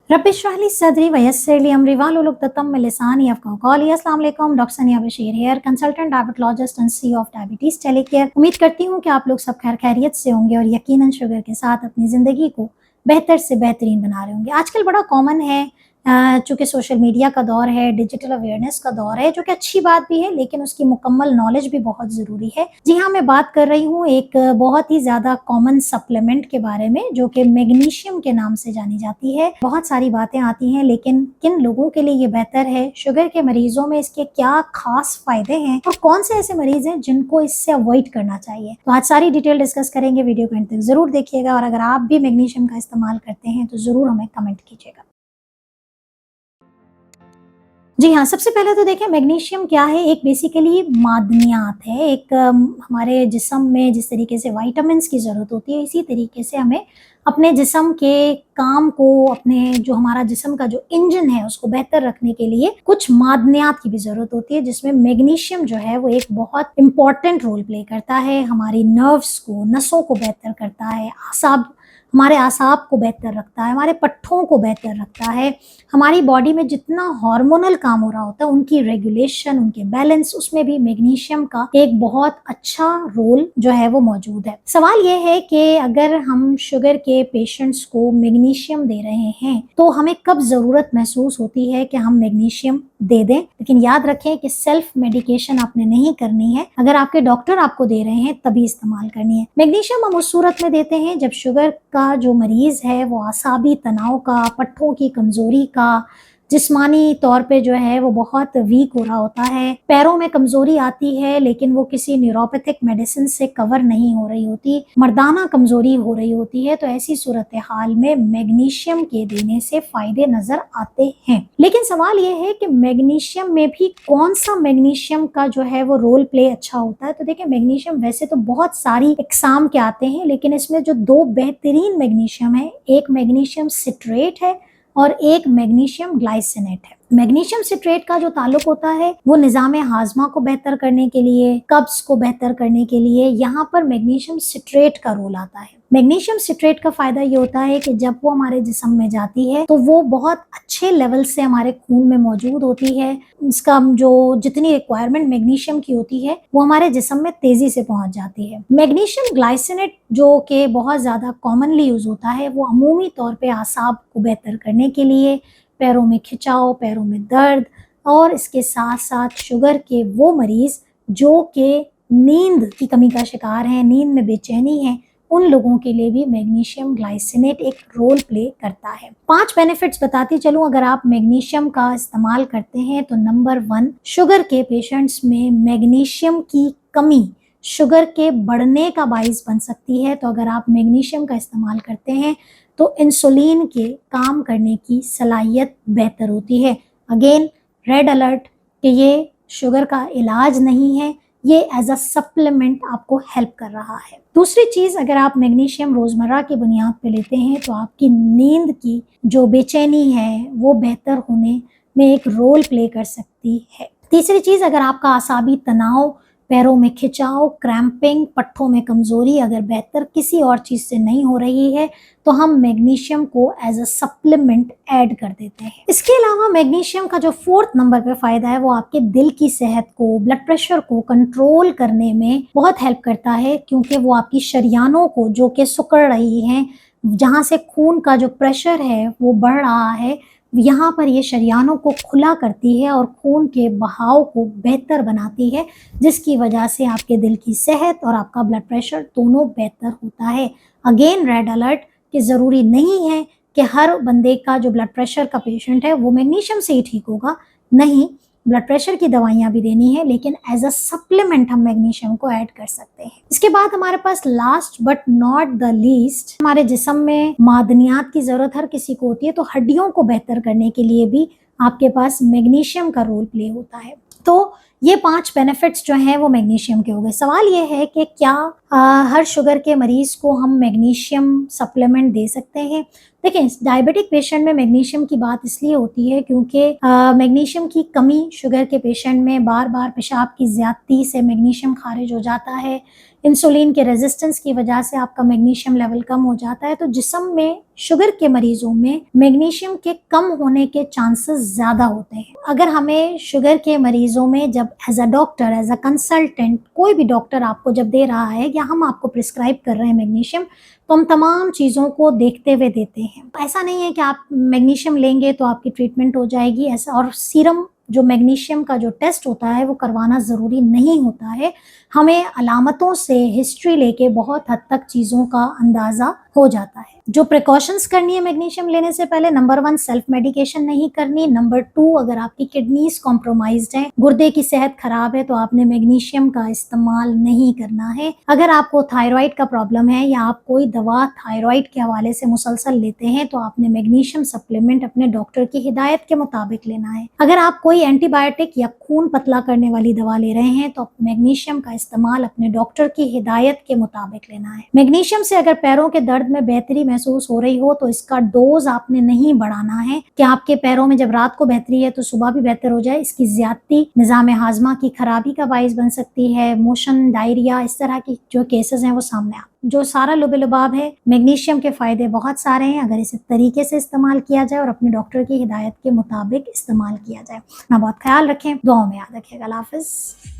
रब्बिश इश्रह ली सदरी वयस्सिर ली अमरी वाहलुल उक़दतम मिन लिसानी यफ़क़हू क़ौली। अस्सलाम वालेकुम, डॉक्टर सनिया Bashir here, consultant diabetologist and CEO of diabetes टेलीकेयर। उम्मीद करती हूँ कि आप लोग सब खैरियत से होंगे और यकीनन शुगर के साथ अपनी ज़िंदगी को बेहतर से बेहतरीन बना रहे होंगे। आजकल बड़ा कॉमन है, चूँकि सोशल मीडिया का दौर है, डिजिटल अवेयरनेस का दौर है, जो कि अच्छी बात भी है, लेकिन उसकी मुकम्मल नॉलेज भी बहुत ज़रूरी है। जी हाँ, मैं बात कर रही हूँ एक बहुत ही ज़्यादा कॉमन सप्लीमेंट के बारे में, जो कि मैग्नीशियम के नाम से जानी जाती है। बहुत सारी बातें आती हैं, लेकिन किन लोगों के लिए ये बेहतर है, शुगर के मरीजों में इसके क्या खास फ़ायदे हैं और कौन से ऐसे मरीज हैं जिनको इससे अवॉइड करना चाहिए। तो आज सारी डिटेल डिस्कस करेंगे, वीडियो को अंत तक ज़रूर देखिएगा और अगर आप भी मैग्नीशियम का इस्तेमाल करते हैं तो ज़रूर हमें कमेंट कीजिएगा। जी हाँ, सबसे पहले तो देखें मैग्नीशियम क्या है। एक बेसिकली मादनियात है। एक हमारे जिस्म में जिस तरीके से विटामिन्स की ज़रूरत होती है, इसी तरीके से हमें अपने जिस्म के काम को, अपने जो हमारा जिस्म का जो इंजन है उसको बेहतर रखने के लिए कुछ मादनियात की भी ज़रूरत होती है, जिसमें मैग्नीशियम जो है वो एक बहुत इम्पॉर्टेंट रोल प्ले करता है। हमारी नर्व्स को, नसों को बेहतर करता है, हमारे आसाब को बेहतर रखता है, हमारे पट्ठों को बेहतर रखता है। हमारी बॉडी में जितना हार्मोनल काम हो रहा होता है, उनकी रेगुलेशन, उनके बैलेंस, उसमें भी मैग्नीशियम का एक बहुत अच्छा रोल जो है वो मौजूद है। सवाल ये है कि अगर हम शुगर के पेशेंट्स को मैग्नीशियम दे रहे हैं तो हमें कब ज़रूरत महसूस होती है कि हम मैग्नीशियम दे दें। लेकिन याद रखें कि सेल्फ मेडिकेशन आपने नहीं करनी है। अगर आपके डॉक्टर आपको दे रहे हैं तभी इस्तेमाल करनी है। मैग्नीशियम हम उस सूरत में देते हैं जब शुगर का जो मरीज है वो आसाबी तनाव का, पट्ठों की कमजोरी का, जिस्मानी तौर पे जो है वो बहुत वीक हो रहा होता है, पैरों में कमजोरी आती है लेकिन वो किसी न्यूरोपैथिक मेडिसिन से कवर नहीं हो रही होती, मर्दाना कमजोरी हो रही होती है, तो ऐसी सूरत हाल में मैग्नीशियम के देने से फायदे नजर आते हैं। लेकिन सवाल ये है कि मैग्नीशियम में भी कौन सा मैग्नीशियम का जो है वो रोल प्ले अच्छा होता है। तो देखिए, मैग्नीशियम वैसे तो बहुत सारी इकसाम के आते हैं, लेकिन इसमें जो दो बेहतरीन मैग्नीशियम है, एक मैग्नीशियम सिट्रेट है और एक मैग्नीशियम ग्लाइसिनेट है। मैग्नीशियम सिट्रेट का जो ताल्लुक होता है वो निज़ाम हाजमा को बेहतर करने के लिए, कब्ज को बेहतर करने के लिए यहाँ पर मैग्नीशियम सिट्रेट का रोल आता है। मैग्नीशियम सिट्रेट का फायदा ये होता है कि जब वो हमारे जिस्म में जाती है तो वो बहुत अच्छे लेवल से हमारे खून में मौजूद होती है। इसका जो जितनी रिक्वायरमेंट मैग्नीशियम की होती है वो हमारे जिस्म में तेजी से पहुंच जाती है। मैग्नीशियम ग्लाइसिनेट जो कि बहुत ज़्यादा कॉमनली यूज होता है वो अमूमी तौर पे आसाब को बेहतर करने के लिए, पैरों में खिंचाव, पैरों में दर्द और इसके साथ साथ शुगर के वो मरीज जो कि नींद की कमी का शिकार हैं, नींद में बेचैनी है, उन लोगों के लिए भी मैग्नीशियम ग्लाइसिनेट एक रोल प्ले करता है। 5 बेनिफिट्स बताती चलूं अगर आप मैग्नीशियम का इस्तेमाल करते हैं तो। नंबर 1, शुगर के पेशेंट्स में मैग्नीशियम की कमी शुगर के बढ़ने का बाइस बन सकती है। तो अगर आप मैग्नीशियम का इस्तेमाल करते हैं तो इंसुलिन के काम करने की सलाहियत बेहतर होती है। अगेन रेड अलर्ट कि ये शुगर का इलाज नहीं है, ये एज अ सप्लीमेंट आपको हेल्प कर रहा है। दूसरी चीज़, अगर आप मैग्नीशियम रोज़मर्रा की बुनियाद पे लेते हैं तो आपकी नींद की जो बेचैनी है वो बेहतर होने में एक रोल प्ले कर सकती है। तीसरी चीज़, अगर आपका आसाबी तनाव, पैरों में खिंचाव, क्रैम्पिंग, पट्ठों में कमजोरी अगर बेहतर किसी और चीज़ से नहीं हो रही है तो हम मैग्नीशियम को एज अ सप्लीमेंट ऐड कर देते हैं। इसके अलावा मैग्नीशियम का जो 4th नंबर पे फायदा है वो आपके दिल की सेहत को, ब्लड प्रेशर को कंट्रोल करने में बहुत हेल्प करता है, क्योंकि वो आपकी शरियानों को जो कि सिकुड़ रही हैं, जहाँ से खून का जो प्रेशर है वो बढ़ रहा है, यहाँ पर ये शरियानों को खुला करती है और खून के बहाव को बेहतर बनाती है, जिसकी वजह से आपके दिल की सेहत और आपका ब्लड प्रेशर दोनों बेहतर होता है। अगेन रेड अलर्ट कि ज़रूरी नहीं है कि हर बंदे का जो ब्लड प्रेशर का पेशेंट है वो मैग्नीशियम से ही ठीक होगा। नहीं, ब्लड प्रेशर की दवाइयाँ भी देनी है, लेकिन एज अ सप्लीमेंट हम मैग्नीशियम को ऐड कर सकते हैं। इसके बाद हमारे पास last but not the least, हमारे जिस्म में मादनियात की ज़रूरत हर किसी को होती है, तो हड्डियों को बेहतर करने के लिए भी आपके पास मैग्नीशियम का रोल प्ले होता है। तो ये 5 बेनिफिट्स जो हैं वो मैग्नीशियम के हो गए। सवाल ये है कि क्या हर शुगर के मरीज को हम मैग्नीशियम सप्लीमेंट दे सकते हैं। देखिए, डायबिटिक पेशेंट में मैग्नीशियम की बात इसलिए होती है क्योंकि मैग्नीशियम की कमी शुगर के पेशेंट में बार-बार पेशाब की ज़्यादती से मैग्नीशियम ख़ारिज हो जाता है। इंसुलिन के रेज़िस्टेंस की वजह से आपका मैग्नीशियम लेवल कम हो जाता है, तो जिस्म में शुगर के मरीज़ों में मैग्नीशियम के कम होने के चांसेस ज़्यादा होते हैं। अगर हमें शुगर के मरीज़ों में जब as a doctor, as a consultant कोई भी डॉक्टर आपको जब दे रहा है या हम आपको प्रिस्क्राइब कर रहे हैं मैग्नीशियम, तो हम तमाम चीज़ों को देखते हुए देते हैं। ऐसा नहीं है कि आप मैग्नीशियम लेंगे तो आपकी ट्रीटमेंट हो जाएगी ऐसा, और सीरम जो मैग्नीशियम का जो टेस्ट होता है वो करवाना ज़रूरी नहीं होता है। हमें अलामतों से हिस्ट्री लेके बहुत हद तक चीज़ों का अंदाज़ा हो जाता है। जो प्रिकॉशंस करनी है मैग्नीशियम लेने से पहले, नंबर 1 सेल्फ मेडिकेशन नहीं करनी, नंबर 2 अगर आपकी किडनीज़ कॉम्प्रोमाइज़्ड हैं, गुर्दे की सेहत खराब है तो आपने मैग्नीशियम का इस्तेमाल नहीं करना है। अगर आपको थायरॉइड का प्रॉब्लम है या आप कोई दवा थायरॉइड के हवाले से मुसलसल लेते हैं तो आपने मैग्नीशियम सप्लीमेंट अपने डॉक्टर की हिदायत के मुताबिक लेना है। अगर आप कोई एंटीबायोटिक या खून पतला करने वाली दवा ले रहे हैं तो मैग्नीशियम का इस्तेमाल अपने डॉक्टर की हिदायत के मुताबिक लेना है। मैग्नीशियम से अगर पैरों के दर्द में बेहतरी महसूस हो रही हो तो इसका डोज आपने नहीं बढ़ाना है कि आपके पैरों में जब रात को बेहतरी है तो सुबह भी बेहतर हो जाए। इसकी ज्यादती निज़ाम हाजमा की खराबी का बाइस बन सकती है, मोशन, डायरिया, इस तरह की जो केसेस हैं वो सामने आ जो सारा लुबे-लुबाब है। मैग्नीशियम के फ़ायदे बहुत सारे हैं अगर इसे तरीके से इस्तेमाल किया जाए और अपने डॉक्टर की हिदायत के मुताबिक इस्तेमाल किया जाए। अपना बहुत ख्याल रखें, दुआओं में याद रखिएगा। अल्लाह हाफ़िज़।